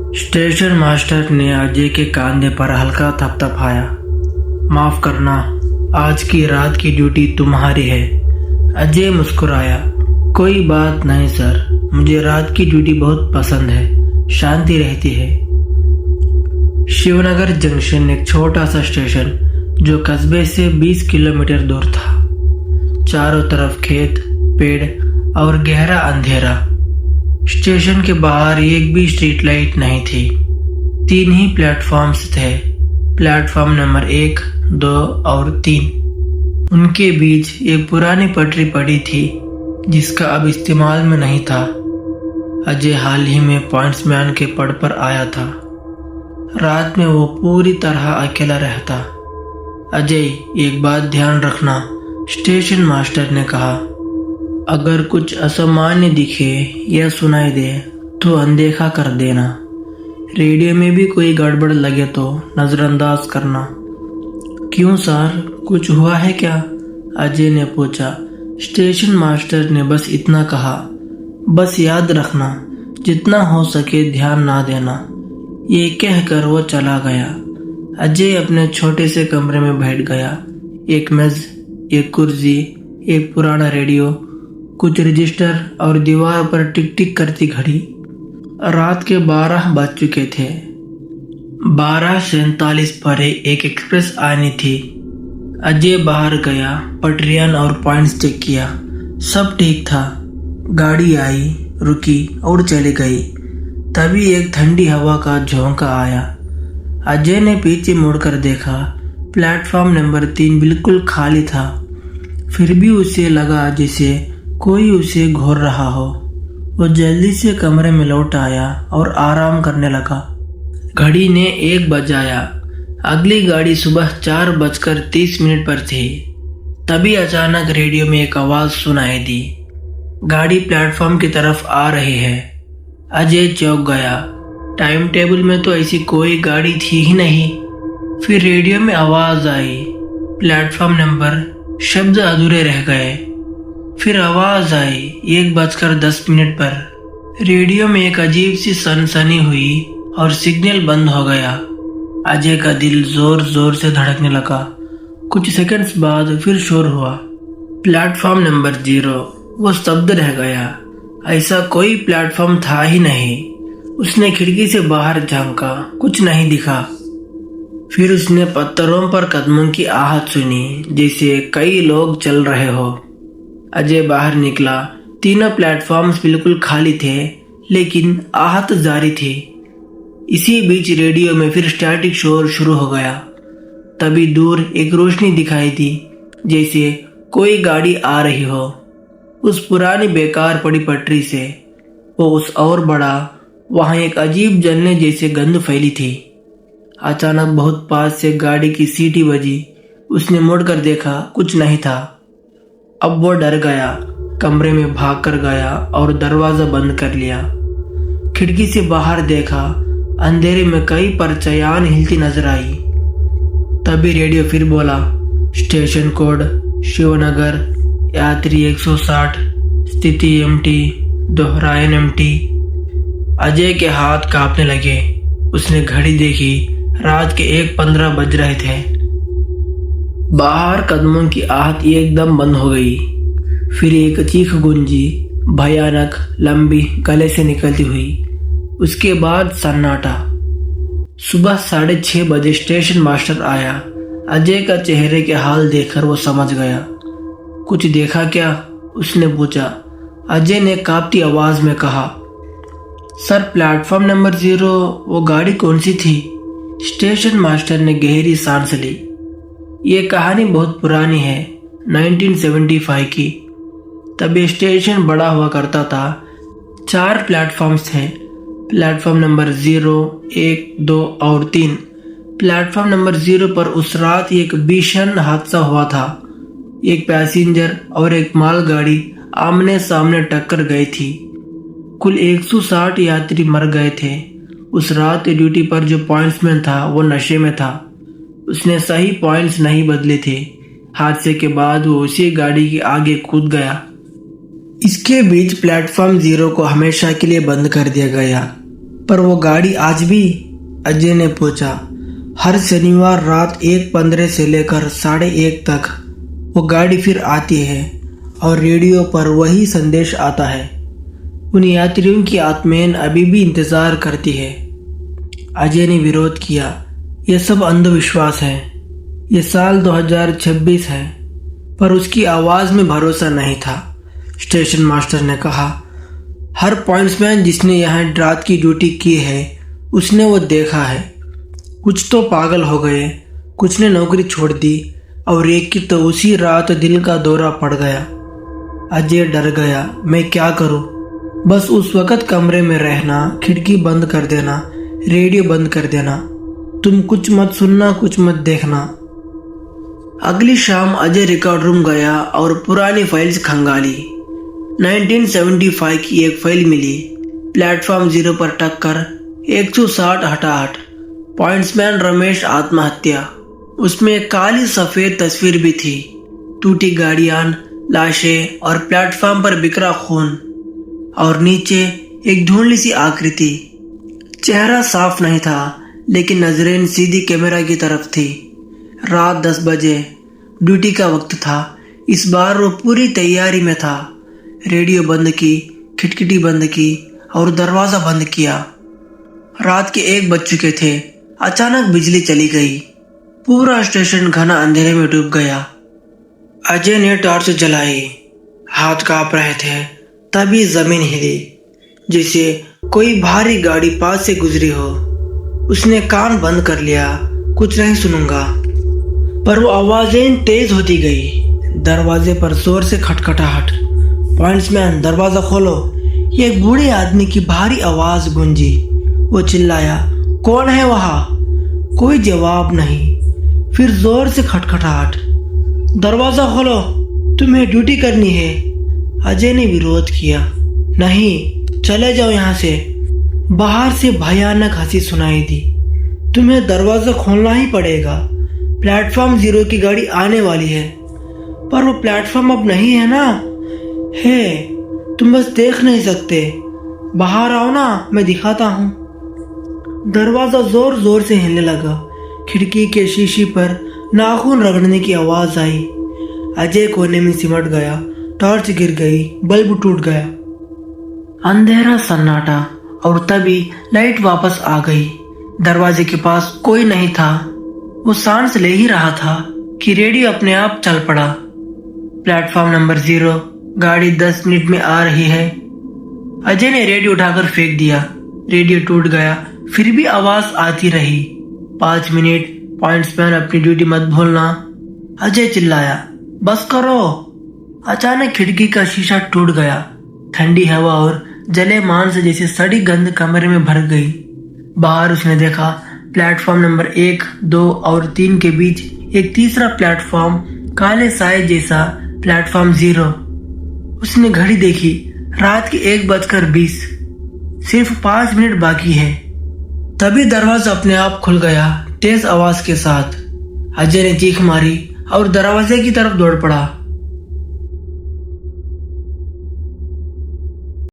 Station master ने अजय के कंधे पर हल्का थपथपाया। माफ करना, आज की रात की ड्यूटी तुम्हारी है। अजय मुस्कुराया। कोई बात नहीं सर, मुझे रात की ड्यूटी बहुत पसंद है, शांति रहती है। शिवनगर जंक्शन एक छोटा सा स्टेशन जो कस्बे से 20 किलोमीटर दूर था। चारों तरफ खेत, पेड़ और गहरा अंधेरा। स्टेशन के बाहर एक भी स्ट्रीट लाइट नहीं थी। 3 ही प्लेटफॉर्म्स थे, प्लेटफॉर्म नंबर 1, 2 और 3। उनके बीच एक पुरानी पटरी पड़ी थी जिसका अब इस्तेमाल में नहीं था। अजय हाल ही में पॉइंट्समैन के पद पर आया था। रात में वो पूरी तरह अकेला रहता। अजय, एक बात ध्यान रखना, स्टेशन मास्टर ने कहा। अगर कुछ असामान्य दिखे या सुनाई दे तो अनदेखा कर देना। रेडियो में भी कोई गड़बड़ लगे तो नज़रअंदाज करना। क्यों सर, कुछ हुआ है क्या? अजय ने पूछा। स्टेशन मास्टर ने बस इतना कहा, बस याद रखना, जितना हो सके ध्यान ना देना। ये कहकर वो चला गया। अजय अपने छोटे से कमरे में बैठ गया। एक मेज, एक कुर्सी, एक पुराना रेडियो, कुछ रजिस्टर और दीवार पर टिक टिक करती घड़ी। रात के 12 बज चुके थे। 12:47 पर एक एक्सप्रेस आनी थी। अजय बाहर गया, पटरियां और पॉइंट्स चेक किया। सब ठीक था। गाड़ी आई, रुकी और चली गई। तभी एक ठंडी हवा का झोंका आया। अजय ने पीछे मुड़कर देखा। प्लेटफॉर्म नंबर 3 बिल्कुल खाली था। फिर भी उसे लगा जैसे कोई उसे घूर रहा हो। वो जल्दी से कमरे में लौट आया और आराम करने लगा। घड़ी ने 1 बजाया। अगली गाड़ी सुबह 4:30 पर थी। तभी अचानक रेडियो में एक आवाज सुनाई दी, गाड़ी प्लेटफॉर्म की तरफ आ रही है। अजय चौंक गया। टाइम टेबल में तो ऐसी कोई गाड़ी थी ही नहीं। फिर रेडियो में आवाज आई, प्लेटफॉर्म नंबर। शब्द अधूरे रह गए। फिर आवाज आई 1:10 पर। रेडियो में एक अजीब सी सनसनी हुई और सिग्नल बंद हो गया। अजय का दिल जोर जोर से धड़कने लगा। कुछ सेकंड्स बाद फिर शोर हुआ, प्लेटफॉर्म नंबर 0। वो स्तब्ध रह गया। ऐसा कोई प्लेटफॉर्म था ही नहीं। उसने खिड़की से बाहर झांका, कुछ नहीं दिखा। फिर उसने पत्थरों पर कदमों की आहट सुनी, जैसे कई लोग चल रहे हो। अजय बाहर निकला। तीनों प्लेटफॉर्म्स बिल्कुल खाली थे, लेकिन आहट जारी थी। इसी बीच रेडियो में फिर स्टैटिक शोर शुरू हो गया। तभी दूर एक रोशनी दिखाई दी, जैसे कोई गाड़ी आ रही हो। उस पुरानी बेकार पड़ी पटरी से वो उस और बढ़ा। वहां एक अजीब जलने जैसे गंध फैली थी। अचानक बहुत पास से गाड़ी की सीटी बजी। उसने मुड़कर देखा, कुछ नहीं था। अब वो डर गया, कमरे में भाग कर गया और दरवाजा बंद कर लिया। खिड़की से बाहर देखा, अंधेरे में कई परछाइयां हिलती नजर आई। तभी रेडियो फिर बोला, स्टेशन कोड शिवनगर, यात्री 160, स्थिति एमटी, दोहरायन एमटी। अजय के हाथ कांपने लगे। उसने घड़ी देखी, रात के 1:15 बज रहे थे। बाहर कदमों की आहट एकदम बंद हो गई। फिर एक चीख गूंजी, भयानक, लंबी, गले से निकलती हुई। उसके बाद सन्नाटा। सुबह 6:30 बजे स्टेशन मास्टर आया। अजय का चेहरे के हाल देखकर वो समझ गया। कुछ देखा क्या? उसने पूछा। अजय ने कांपती आवाज में कहा, सर, प्लेटफॉर्म नंबर 0, वो गाड़ी कौन सी थी? स्टेशन मास्टर ने गहरी सांस ली। ये कहानी बहुत पुरानी है, 1975 की। तभी स्टेशन बड़ा हुआ करता था। 4 प्लेटफॉर्म्स थे, प्लेटफॉर्म नंबर 0, 1, 2 और 3। प्लेटफॉर्म नंबर 0 पर उस रात एक भीषण हादसा हुआ था। एक पैसेंजर और एक मालगाड़ी आमने सामने टक्कर गई थी। कुल 160 यात्री मर गए थे। उस रात ड्यूटी पर जो पॉइंट्समैन था वो नशे में था। उसने सही पॉइंट्स नहीं बदले थे। हादसे के बाद वो उसी गाड़ी के आगे कूद गया। इसके बीच प्लेटफॉर्म 0 को हमेशा के लिए बंद कर दिया गया। पर वो गाड़ी आज भी? अजय ने पूछा। हर शनिवार रात 1:15 से लेकर 1:30 तक वो गाड़ी फिर आती है और रेडियो पर वही संदेश आता है। उन यात्रियों की आत्माएं अभी भी इंतजार करती है। अजय ने विरोध किया। यह सब अंधविश्वास है। ये साल 2026 है। पर उसकी आवाज में भरोसा नहीं था। स्टेशन मास्टर ने कहा, हर पॉइंट्समैन जिसने यहाँ रात की ड्यूटी की है उसने वो देखा है। कुछ तो पागल हो गए, कुछ ने नौकरी छोड़ दी और एक की तो उसी रात दिल का दौरा पड़ गया। अजय डर गया। मैं क्या करूं? बस उस वक्त कमरे में रहना, खिड़की बंद कर देना, रेडियो बंद कर देना। तुम कुछ मत सुनना, कुछ मत देखना। अगली शाम अजय रिकॉर्ड रूम गया और पुरानी फाइल्स खंगाली। 1975 की एक फाइल मिली। प्लेटफॉर्म 0 पर टक्कर, 160 हटाहट, पॉइंट्समैन रमेश आत्महत्या। उसमें एक काली सफेद तस्वीर भी थी। टूटी गाड़ियां, लाशें और प्लेटफॉर्म पर बिखरा खून और नीचे एक धुंधली सी आकृति। चेहरा साफ नहीं था लेकिन नजरें सीधी कैमरा की तरफ थी। रात 10 बजे ड्यूटी का वक्त था। इस बार वो पूरी तैयारी में था। रेडियो बंद की, खिड़की बंद की और दरवाजा बंद किया। रात के 1 बज चुके थे। अचानक बिजली चली गई। पूरा स्टेशन घना अंधेरे में डूब गया। अजय ने टॉर्च जलाई। हाथ कांप रहे थे। तभी जमीन हिली जैसे कोई भारी गाड़ी पास से गुजरी हो। उसने कान बंद कर लिया, कुछ नहीं सुनूंगा। पर वो आवाजें तेज होती गई। दरवाजे पर जोर से खटखटाहट। पॉइंट्समैन दरवाजा खोलो। ये एक बूढ़े आदमी की भारी आवाज गूंजी। वो चिल्लाया, कौन है वहां? कोई जवाब नहीं। फिर जोर से खटखटाहट। दरवाजा खोलो, तुम्हें ड्यूटी करनी है। अजय ने विरोध किया। नहीं, चले जाओ यहाँ से। बाहर से भयानक हंसी सुनाई दी। तुम्हें दरवाजा खोलना ही पड़ेगा। प्लेटफॉर्म 0 की गाड़ी आने वाली है। पर वो प्लेटफॉर्म अब नहीं है ना? है, तुम बस देख नहीं सकते। बाहर आओ ना, मैं दिखाता हूँ। दरवाजा जोर जोर से हिलने लगा। खिड़की के शीशे पर नाखून रगड़ने की आवाज आई। अजय कोने में सिमट गया। टॉर्च गिर गई, बल्ब टूट गया। अंधेरा सन्नाटा और तभी लाइट वापस आ गई। दरवाजे के पास कोई नहीं था। वो सांस ले ही रहा था कि रेडियो अपने आप चल पड़ा। प्लेटफॉर्म नंबर 0, गाड़ी 10 मिनट में आ रही है। अजय ने रेडियो उठाकर फेंक दिया। रेडियो टूट गया, फिर भी आवाज आती रही। 5 मिनट, पॉइंट्समैन अपनी ड्यूटी मत भूलना। अजय चिल्लाया, बस करो। अचानक खिड़की का शीशा टूट गया। ठंडी हवा और जले मांस जैसी सड़ी गंध कमरे में भर गई। बाहर उसने देखा प्लेटफॉर्म नंबर 1, 2 और 3 के बीच एक तीसरा प्लेटफॉर्म, काले साए जैसा प्लेटफॉर्म 0। उसने घड़ी देखी, रात के 1:20। सिर्फ 5 मिनट बाकी है। तभी दरवाजा अपने आप खुल गया, तेज आवाज के साथ। अजय ने चीख मारी और दरवाजे की तरफ दौड़ पड़ा।